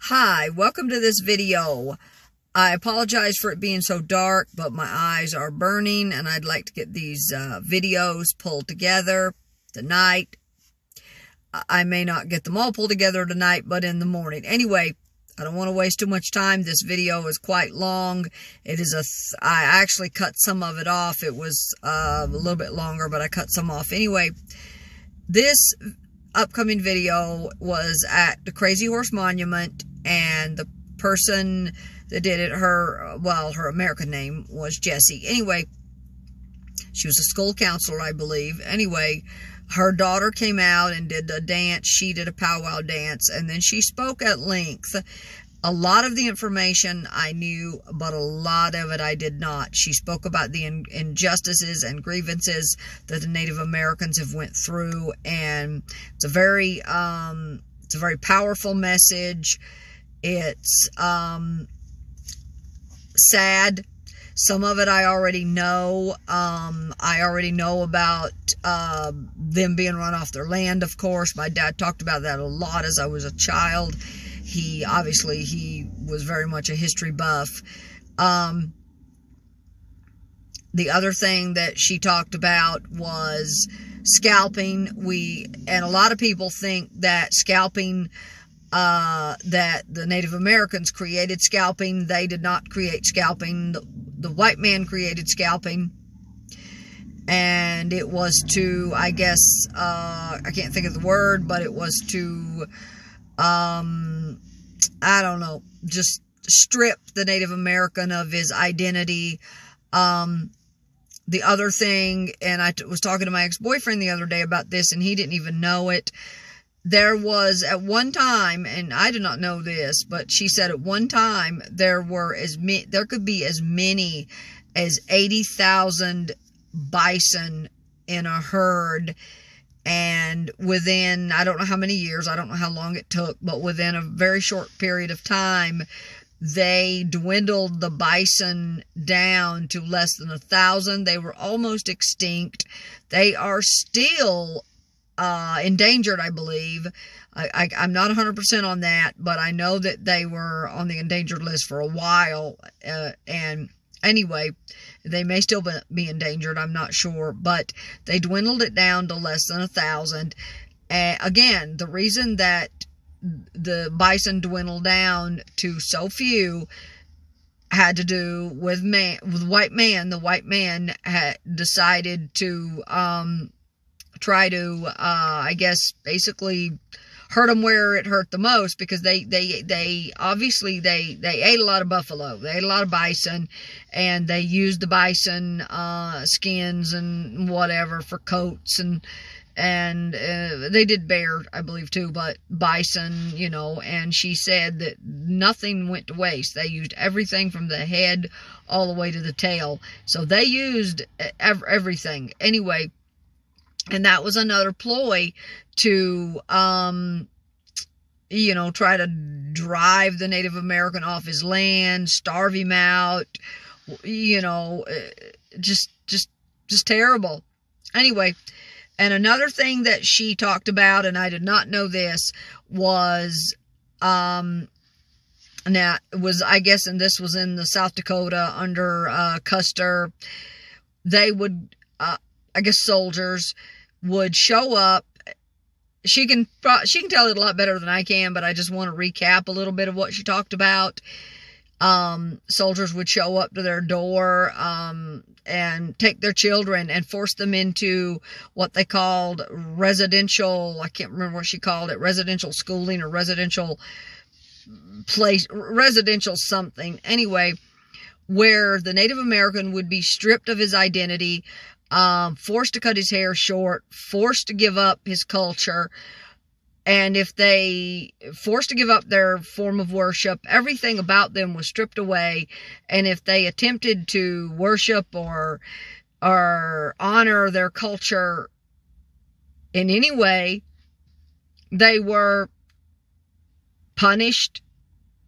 Hi, welcome to this video. I apologize for it being so dark, but my eyes are burning and I'd like to get these videos pulled together tonight. I may not get them all pulled together tonight, but in the morning. Anyway, I don't want to waste too much time. This video is quite long. I actually cut some of it off. It was a little bit longer, but I cut some off. Anyway, this upcoming video was at the Crazy Horse Monument, and the person that did it, her American name was Jessie. Anyway, she was a school counselor, I believe. Anyway, her daughter came out and did a dance. She did a powwow dance, and then she spoke at length. A lot of the information I knew, but a lot of it I did not. She spoke about the injustices and grievances that the Native Americans have went through, and it's a very powerful message. It's sad. Some of it I already know. I already know about them being run off their land, of course. My dad talked about that a lot as I was a child. He was very much a history buff. The other thing that she talked about was scalping. And a lot of people think that scalping, that the Native Americans created scalping. They did not create scalping. The white man created scalping. And it was to, I guess, I can't think of the word, but it was to, I don't know, just strip the Native American of his identity. The other thing, and I was talking to my ex-boyfriend the other day about this, and he didn't even know it. There was at one time, and I did not know this, but she said at one time there could be as many as 80,000 bison in a herd. And within, I don't know how many years, I don't know how long it took, but within a very short period of time, they dwindled the bison down to less than 1,000. They were almost extinct. They are still endangered, I believe. I'm not 100% on that, but I know that they were on the endangered list for a while. And anyway, they may still be endangered, I'm not sure, but they dwindled it down to less than 1,000. Again, the reason that the bison dwindled down to so few had to do with white man. The white man had decided to try to, I guess, basically hurt them where it hurt the most, because they obviously ate a lot of buffalo. They ate a lot of bison, and they used the bison skins and whatever for coats, and they did bear, I believe, too, but bison, you know. And she said that nothing went to waste. They used everything from the head all the way to the tail. So they used everything. Anyway, and that was another ploy to, you know, try to drive the Native American off his land, starve him out, you know, just terrible. Anyway, and another thing that she talked about, and I did not know this, was, now it was, I guess, and this was in the South Dakota under Custer. They would, I guess, soldiers would show up. She can tell it a lot better than I can, but I just want to recap a little bit of what she talked about. Soldiers would show up to their door and take their children and force them into what they called residential, I can't remember what she called it, residential schooling or residential something. Anyway, where the Native American would be stripped of his identity, forced to cut his hair short, forced to give up his culture, and if they forced to give up their form of worship, everything about them was stripped away. And if they attempted to worship or honor their culture in any way, they were punished,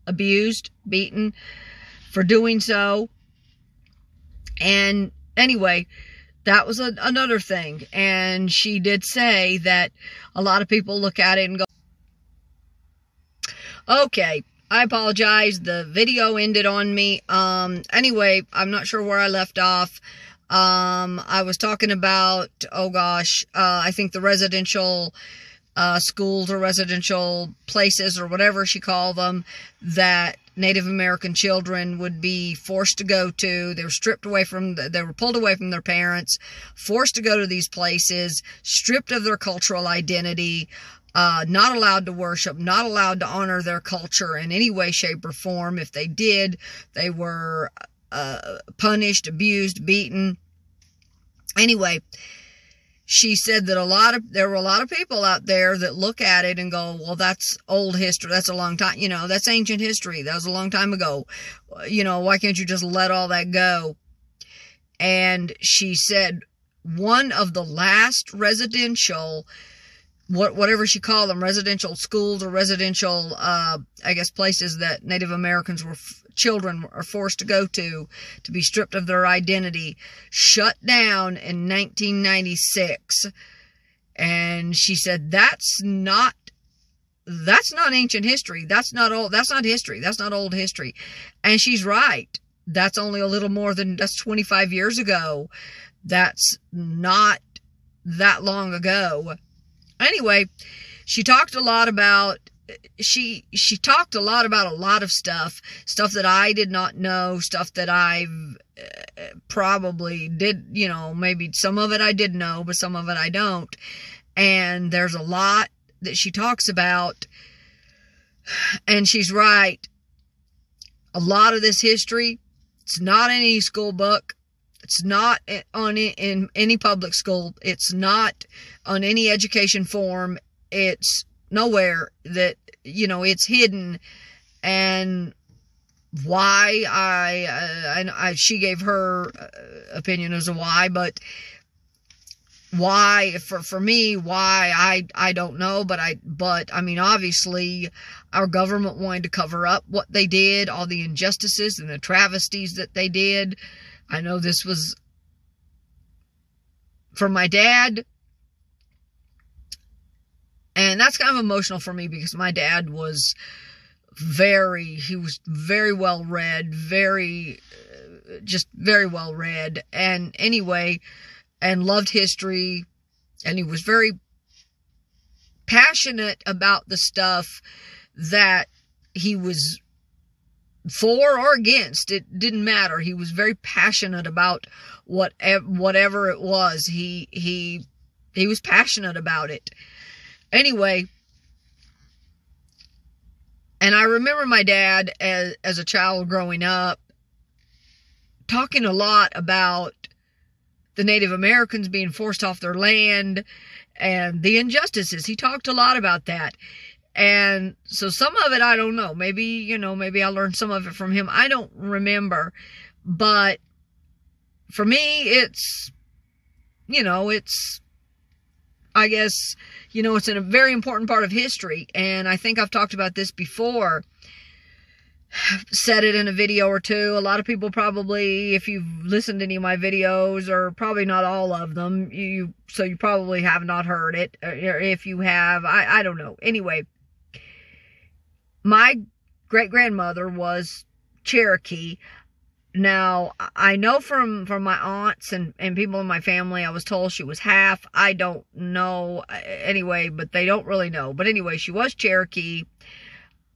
abused, beaten for doing so. And anyway, that was another thing. And she did say that a lot of people look at it and go, okay, I apologize. The video ended on me. Anyway, I'm not sure where I left off. I was talking about, oh gosh, I think the residential schools or residential places or whatever she called them that Native American children would be forced to go to. They were stripped away from, they were pulled away from their parents, forced to go to these places, stripped of their cultural identity, not allowed to worship, not allowed to honor their culture in any way, shape, or form. If they did, they were punished, abused, beaten. Anyway, she said that there were a lot of people out there that look at it and go, well, that's old history. That's a long time, that's ancient history. That was a long time ago. Why can't you just let all that go? And she said one of the last residential, whatever she called them, residential schools or residential, I guess, places that Native Americans children are forced to go to be stripped of their identity, shut down in 1996. And she said, that's not ancient history. That's not history. That's not old history. And she's right. That's only a little more than, that's 25 years ago. That's not that long ago. Anyway, she talked a lot about, she talked a lot about a lot of stuff that I did not know, stuff that I probably did, maybe some of it I did know, but some of it I don't. And there's a lot that she talks about, and she's right. A lot of this history, it's not in any school book. It's not in any public school. It's not on any education form. It's nowhere that, it's hidden. And why she gave her opinion as to why, but why, for me, why, I don't know, but I mean, obviously our government wanted to cover up what they did, all the injustices and the travesties that they did. I know this was for my dad, and that's kind of emotional for me because my dad was he was very well read, just very well read, and anyway, and loved history, and he was very passionate about the stuff that he was for or against. It didn't matter. He was very passionate about whatever it was. He was passionate about it. Anyway, and I remember my dad as a child growing up talking a lot about the Native Americans being forced off their land and the injustices. He talked a lot about that. And so some of it, I don't know. Maybe, maybe I learned some of it from him. I don't remember. But for me, it's, I guess, it's a very important part of history. And I think I've talked about this before. Said it in a video or two. A lot of people probably, if you've listened to any of my videos, or probably not all of them, so you probably have not heard it. Or if you have, I don't know. Anyway, my great-grandmother was Cherokee. Now, I know from my aunts and people in my family, I was told she was half. I don't know anyway, but they don't really know. But anyway, she was Cherokee.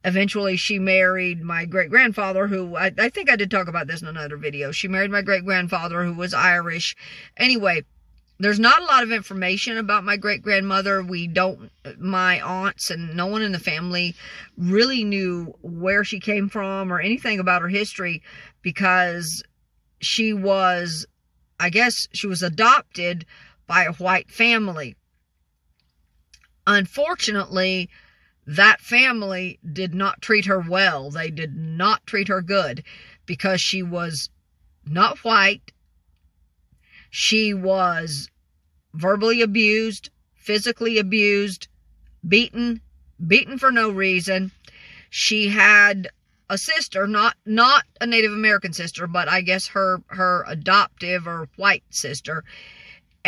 Eventually, she married my great-grandfather, who, I think I did talk about this in another video. She married my great-grandfather, who was Irish. Anyway, there's not a lot of information about my great-grandmother. My aunts and no one in the family really knew where she came from or anything about her history, because she was adopted by a white family. Unfortunately, that family did not treat her well. They did not treat her good because she was not white. She was verbally abused, physically abused, beaten for no reason. She had a sister, not a Native American sister, but I guess her adoptive or white sister.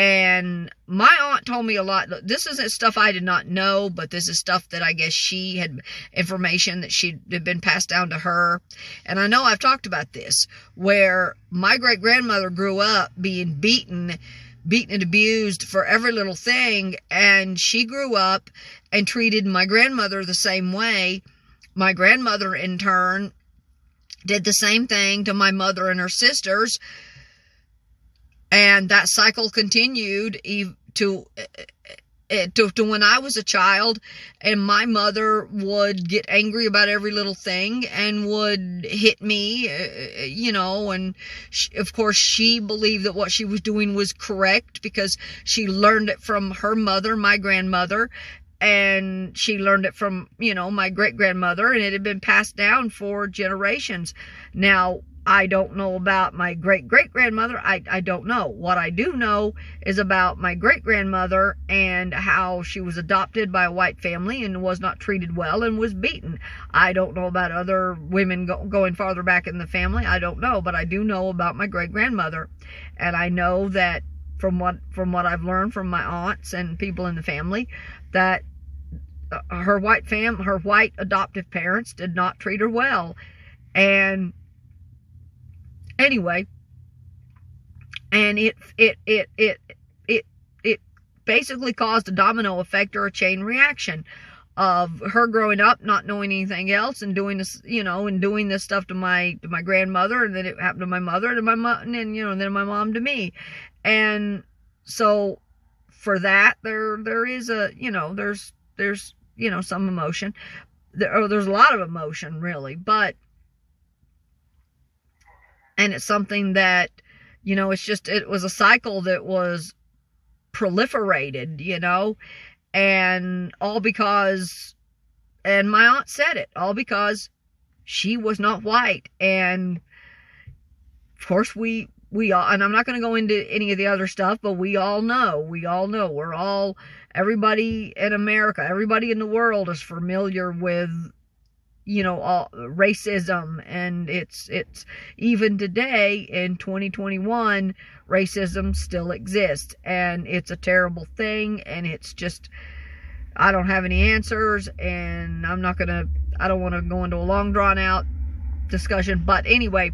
And my aunt told me a lot. This isn't stuff I did not know, but this is stuff that I guess she had, information that she had been passed down to her. And I know I've talked about this, where my great-grandmother grew up being beaten and abused for every little thing. And she grew up and treated my grandmother the same way. My grandmother, in turn, did the same thing to my mother and her sisters. And that cycle continued to when I was a child, and my mother would get angry about every little thing and would hit me, you know, and of course she believed that what she was doing was correct because she learned it from her mother, my grandmother, and she learned it from, you know, my great-grandmother, and it had been passed down for generations. Now, I don't know about my great-great-grandmother. I don't know. What I do know is about my great-grandmother and how she was adopted by a white family and was not treated well and was beaten. I don't know about other women going farther back in the family. I don't know, but I do know about my great-grandmother. And I know that from what I've learned from my aunts and people in the family, that her white adoptive parents did not treat her well. And anyway, and it basically caused a domino effect or a chain reaction of her growing up not knowing anything else and doing this, you know, and doing this stuff to my grandmother, and then it happened to my mother, and then, you know, and then my mom to me. And so for that, there is a, you know, there's you know, some emotion. There's a lot of emotion, really, but, and it's something that, you know, it was a cycle that was proliferated, you know, and all because, and my aunt said it, all because she was not white. And of course we all, and I'm not going to go into any of the other stuff, but we all know, everybody in America, everybody in the world is familiar with, you know, all racism. And it's even today in 2021, racism still exists, and it's a terrible thing. And it's just, I don't have any answers, and I don't want to go into a long drawn out discussion. But anyway,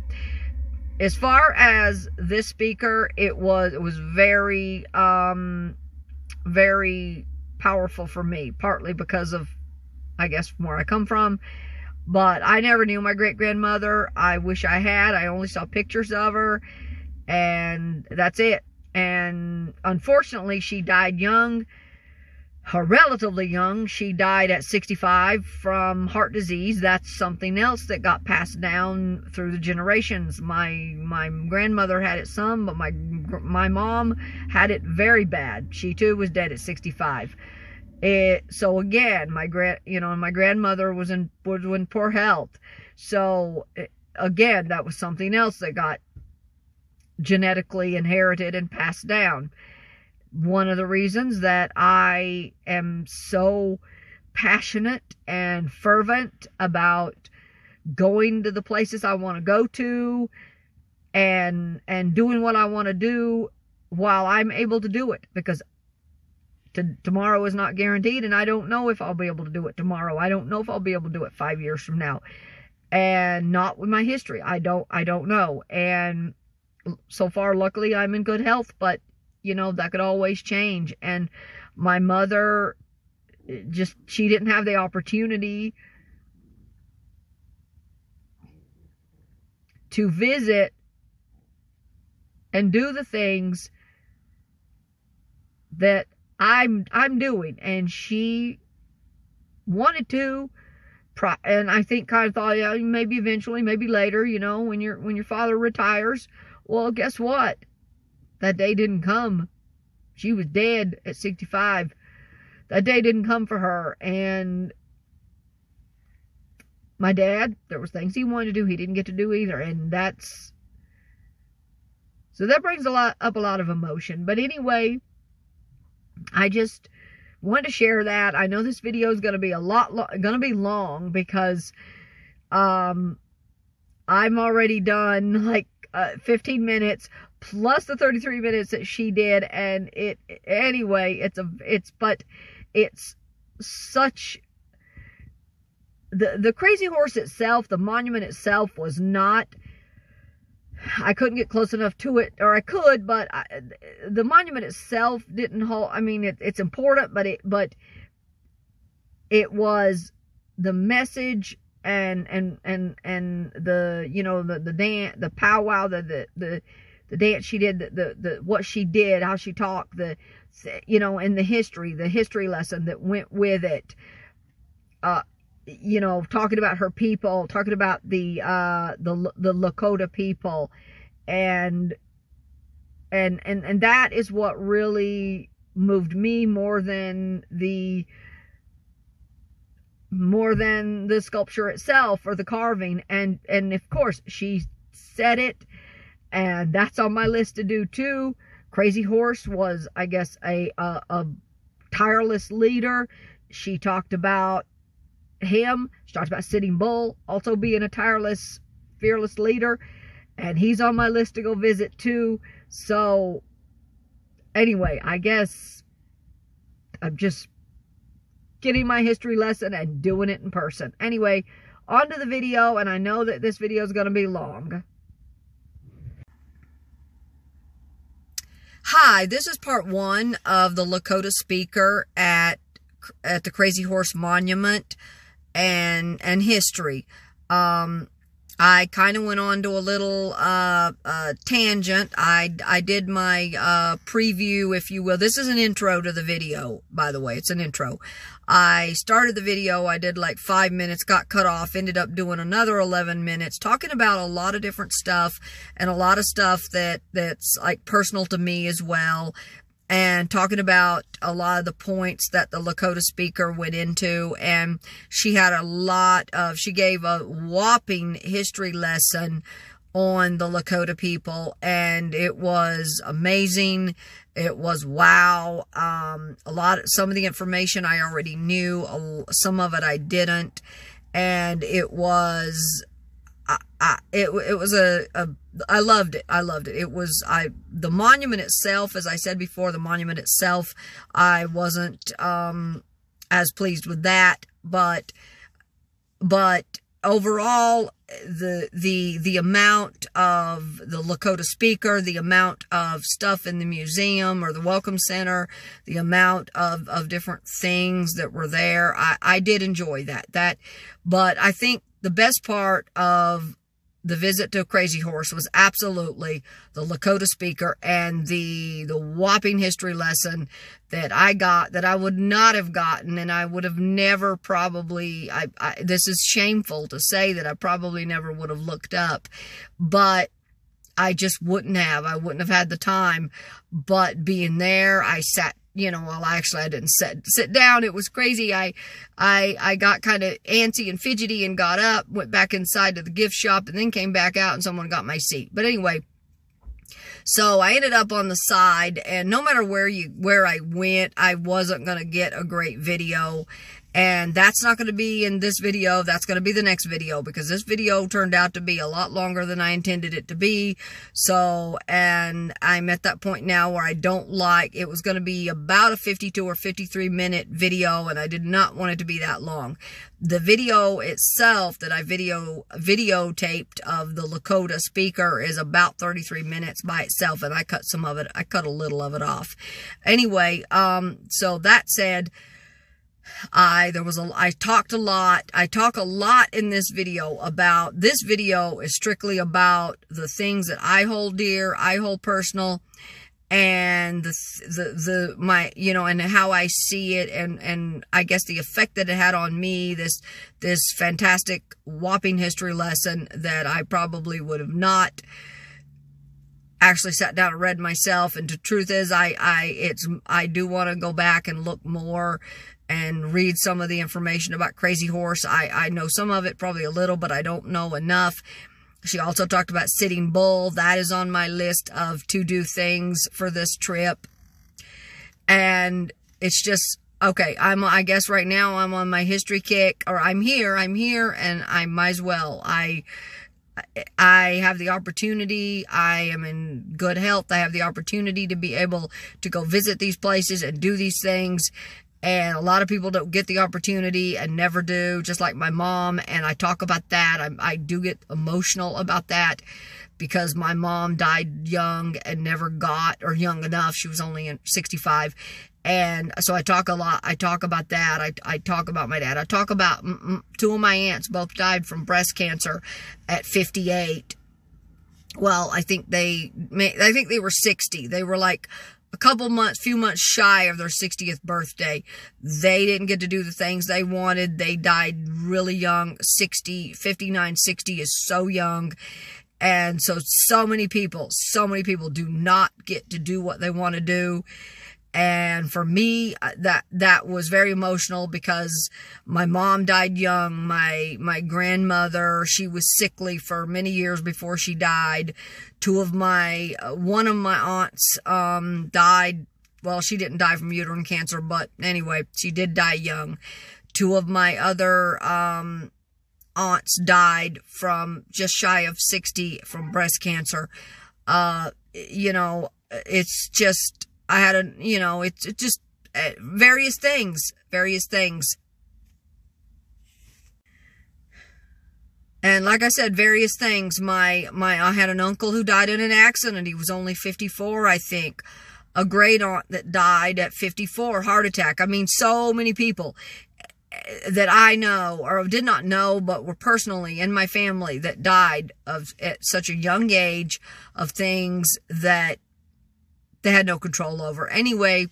as far as this speaker, it was very, very powerful for me, partly because of, I guess, from where I come from. But I never knew my great-grandmother. I wish I had. I only saw pictures of her, and that's it. And unfortunately, she died young, relatively young. She died at 65 from heart disease. That's something else that got passed down through the generations. My grandmother had it some, but my mom had it very bad. She too was dead at 65. So again, my grandmother was in poor health. So again, that was something else that got genetically inherited and passed down. One of the reasons that I am so passionate and fervent about going to the places I want to go to and doing what I want to do while I'm able to do it, because tomorrow is not guaranteed, and I don't know if I'll be able to do it tomorrow. I don't know if I'll be able to do it 5 years from now, and not with my history. I don't know. And so far, luckily, I'm in good health, but you know, that could always change. And my mother, she didn't have the opportunity to visit and do the things that I'm doing, and she wanted to, and I think kind of thought, yeah, maybe eventually, maybe later, you know, when your father retires. Well, guess what? That day didn't come. She was dead at 65. That day didn't come for her. And my dad, there was things he wanted to do, he didn't get to do either. And so that brings up a lot of emotion. But anyway, I just wanted to share that. I know this video is going to be long, because I'm already done like 15 minutes plus the 33 minutes that she did. And anyway, it's such, the Crazy Horse itself, the monument itself was not, I couldn't get close enough to it, or I could, but the monument itself didn't hold. I mean, it's important, but it was the message and the, you know, the dance, the powwow, the dance she did, the what she did, how she talked, you know, and the history lesson that went with it. You know, talking about her people, talking about the Lakota people, and that is what really moved me more than the sculpture itself or the carving. And of course she said it, and that's on my list to do too. Crazy Horse was, I guess, a tireless leader. She talked about him. She talked about Sitting Bull also being a tireless, fearless leader, and he's on my list to go visit too. So anyway, I guess I'm just getting my history lesson and doing it in person. Anyway, on to the video, and I know that this video is going to be long. Hi, this is part 1 of the Lakota speaker at the Crazy Horse Monument and history. I kind of went on to a little tangent. I did my preview, if you will. This is an intro to the video, by the way. It's an intro. I started the video. I did like 5 minutes, got cut off, ended up doing another 11 minutes, talking about a lot of different stuff, and a lot of stuff that's like personal to me as well, and talking about a lot of the points that the Lakota speaker went into. And she had she gave a whopping history lesson on the Lakota people, and it was amazing. It was wow. Some of the information I already knew, some of it I didn't, and it was, I loved it. I loved it. It was, the monument itself, as I said before, the monument itself, I wasn't, as pleased with that, but overall, the amount of the Lakota speaker, the amount of stuff in the museum or the Welcome Center, the amount of different things that were there, I did enjoy that. But I think the best part of the visit to Crazy Horse was absolutely the Lakota speaker and the whopping history lesson that I got, that I would not have gotten, and I would have never probably, this is shameful to say that I probably never would have looked up, but I just wouldn't have. I wouldn't have had the time. But being there, I sat, you know, well, actually I didn't sit down. It was crazy. I got kind of antsy and fidgety and got up, went back inside to the gift shop, and then came back out and someone got my seat. But anyway, so I ended up on the side, and no matter where I went, I wasn't going to get a great video. And that's not going to be in this video. That's going to be the next video, because this video turned out to be a lot longer than I intended it to be. So, and I'm at that point now where I don't like, it was going to be about a 52 or 53 minute video, and I did not want it to be that long. The video itself that I videotaped of the Lakota speaker is about 33 minutes by itself, and I cut some of it, I cut a little of it off. Anyway, so that said, I talked a lot. I talk a lot in this video about, this video is strictly about the things that I hold dear, I hold personal, and my, you know, and how I see it, and I guess the effect that it had on me, this fantastic whopping history lesson that I probably would have not actually sat down and read myself. And the truth is, I do want to go back and look more and read some of the information about Crazy Horse. I know some of it, probably a little, but I don't know enough. She also talked about Sitting Bull. That is on my list of to-do things for this trip. And it's just, okay, I guess right now I'm on my history kick, or I'm here, and I might as well. I have the opportunity. I am in good health. I have the opportunity to be able to go visit these places and do these things. And a lot of people don't get the opportunity and never do, just like my mom. And I talk about that. I do get emotional about that because my mom died young and never got, or young enough. She was only 65. And so I talk a lot. I talk about that. I talk about my dad. I talk about two of my aunts both died from breast cancer at 58. Well, I think they were 60. They were like few months shy of their 60th birthday. They didn't get to do the things they wanted. They died really young. 59, 60 is so young. And so many people do not get to do what they want to do. And for me, that was very emotional because my mom died young. My grandmother, she was sickly for many years before she died. One of my aunts, died. Well, she didn't die from uterine cancer, but anyway, she did die young. Two of my other, aunts died from just shy of 60 from breast cancer. You know, it's just, I had it's just various things. And like I said, various things. I had an uncle who died in an accident. He was only 54, I think. A great aunt that died at 54, heart attack. I mean, so many people that I know or did not know, but were personally in my family that died at such a young age of things that they had no control over. Anyway,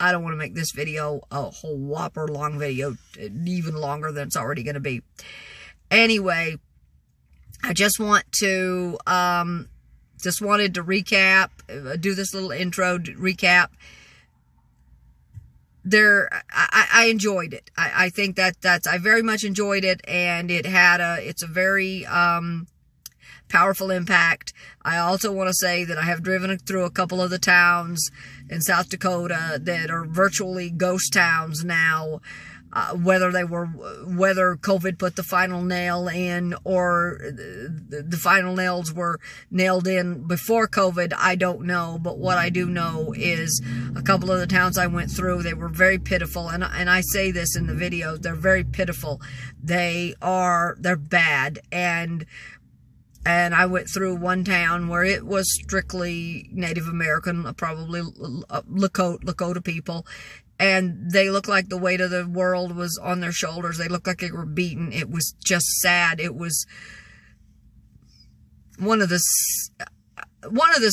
I don't want to make this video a whole whopper long video, even longer than it's already going to be. Anyway, I just wanted to recap, do this little intro recap. I enjoyed it. I think I very much enjoyed it, and it's a very, powerful impact. I also want to say that I have driven through a couple of the towns in South Dakota that are virtually ghost towns now. Whether COVID put the final nail in or the final nails were nailed in before COVID, I don't know. But what I do know is a couple of the towns I went through, they were very pitiful. And I say this in the video, they're very pitiful. They're bad. And I went through one town where it was strictly Native American, probably Lakota people. And they looked like the weight of the world was on their shoulders. They looked like they were beaten. It was just sad. It was one of the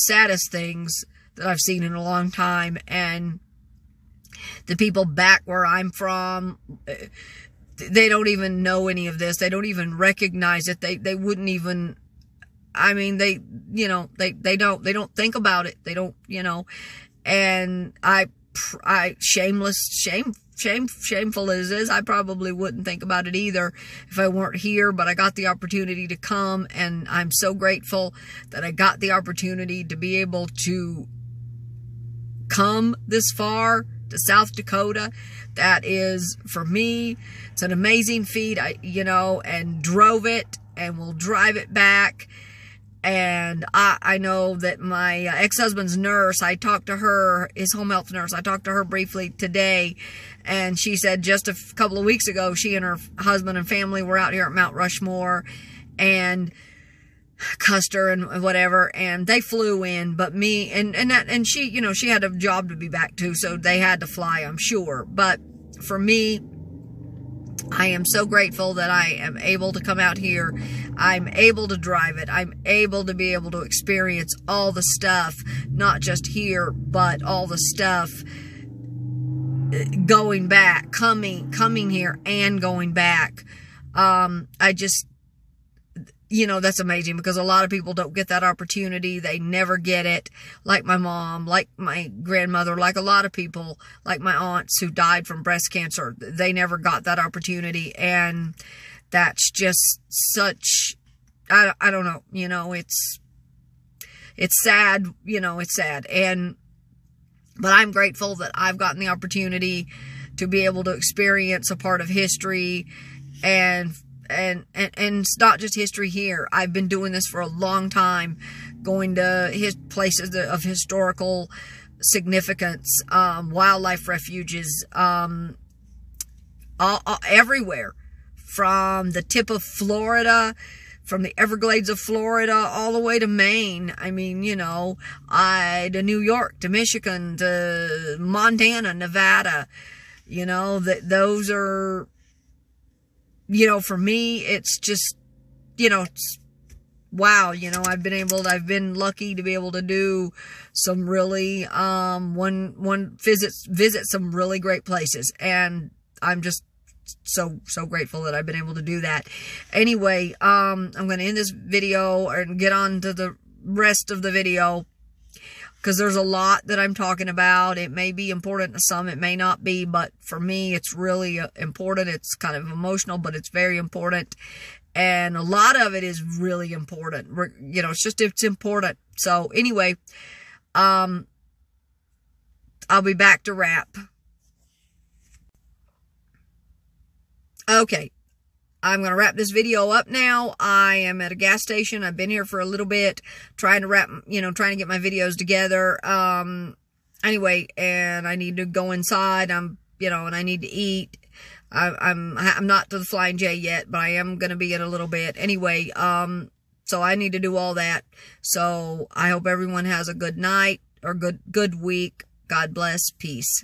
saddest things that I've seen in a long time. And the people back where I'm from, they don't even know any of this. They don't even recognize it. They wouldn't even, I mean, they don't think about it. They don't, and shameful as it is, I probably wouldn't think about it either if I weren't here, but I got the opportunity to come, and I'm so grateful that I got the opportunity to be able to come this far to South Dakota. That is, for me, it's an amazing feat, and drove it, and will drive it back. And I know that my ex-husband's nurse, I talked to her, his home health nurse, I talked to her briefly today, and she said just a couple of weeks ago, she and her husband and family were out here at Mount Rushmore and Custer and whatever, and they flew in, but me, and she, she had a job to be back to, so they had to fly, I'm sure. But for me, I am so grateful that I am able to come out here. I'm able to drive it. I'm able to be able to experience all the stuff, not just here, but all the stuff going back, coming here and going back. I just, that's amazing because a lot of people don't get that opportunity. They never get it. Like my mom, like my grandmother, like a lot of people, like my aunts who died from breast cancer. They never got that opportunity. And that's just such, I don't know, it's sad, it's sad. But I'm grateful that I've gotten the opportunity to be able to experience a part of history and and it's not just history here. I've been doing this for a long time, going to places of historical significance, wildlife refuges, everywhere, from the tip of Florida, from the Everglades of Florida, all the way to Maine. I mean, you know, to New York, to Michigan, to Montana, Nevada. You know, those are, you know, for me, it's just, you know, it's, wow, you know, I've been lucky to be able to do some really, visit some really great places. And I'm just so grateful that I've been able to do that. Anyway, I'm going to end this video and get on to the rest of the video, because there's a lot that I'm talking about. It may be important to some, it may not be, but for me, it's really important. It's kind of emotional, but it's very important. And a lot of it is really important. You know, it's important. So anyway, I'll be back to wrap. Okay, I'm going to wrap this video up now. I am at a gas station. I've been here for a little bit, trying to trying to get my videos together. Anyway, and I need to go inside. And I need to eat. I'm not to the Flying J yet, but I am going to be in a little bit. Anyway, so I need to do all that. So I hope everyone has a good night or good week. God bless. Peace.